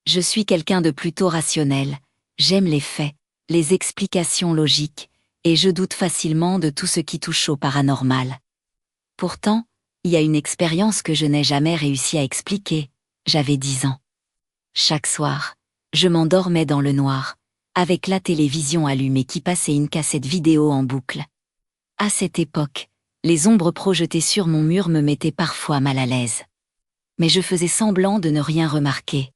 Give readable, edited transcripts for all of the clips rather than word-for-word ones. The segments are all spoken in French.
Je suis quelqu'un de plutôt rationnel, j'aime les faits, les explications logiques, et je doute facilement de tout ce qui touche au paranormal. Pourtant, il y a une expérience que je n'ai jamais réussi à expliquer, j'avais 10 ans. Chaque soir, je m'endormais dans le noir, avec la télévision allumée qui passait une cassette vidéo en boucle. À cette époque, les ombres projetées sur mon mur me mettaient parfois mal à l'aise. Mais je faisais semblant de ne rien remarquer.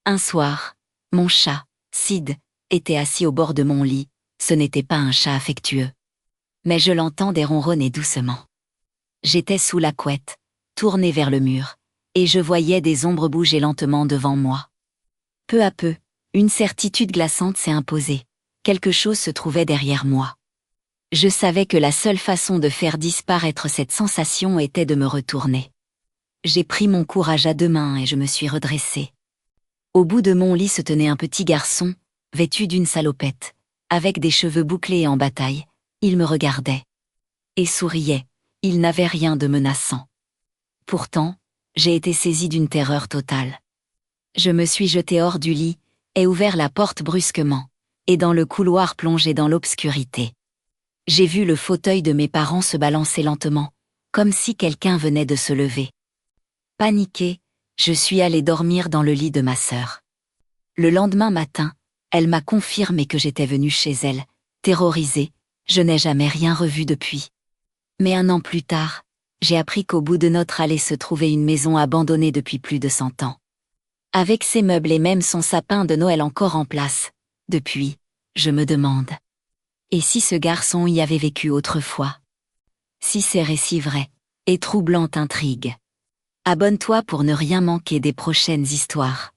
Un soir, mon chat, Sid, était assis au bord de mon lit, ce n'était pas un chat affectueux. Mais je l'entendais ronronner doucement. J'étais sous la couette, tournée vers le mur, et je voyais des ombres bouger lentement devant moi. Peu à peu, une certitude glaçante s'est imposée. Quelque chose se trouvait derrière moi. Je savais que la seule façon de faire disparaître cette sensation était de me retourner. J'ai pris mon courage à deux mains et je me suis redressée. Au bout de mon lit se tenait un petit garçon, vêtu d'une salopette, avec des cheveux bouclés et en bataille. Il me regardait. Et souriait, il n'avait rien de menaçant. Pourtant, j'ai été saisie d'une terreur totale. Je me suis jetée hors du lit, et ouvert la porte brusquement, et dans le couloir plongé dans l'obscurité. J'ai vu le fauteuil de mes parents se balancer lentement, comme si quelqu'un venait de se lever. Paniquée, je suis allée dormir dans le lit de ma sœur. Le lendemain matin, elle m'a confirmé que j'étais venue chez elle, terrorisée, je n'ai jamais rien revu depuis. Mais 1 an plus tard, j'ai appris qu'au bout de notre allée se trouvait une maison abandonnée depuis plus de 100 ans. Avec ses meubles et même son sapin de Noël encore en place. Depuis, je me demande. Et si ce garçon y avait vécu autrefois? Si ces récits vrais et troublants t'intriguent, abonne-toi pour ne rien manquer des prochaines histoires.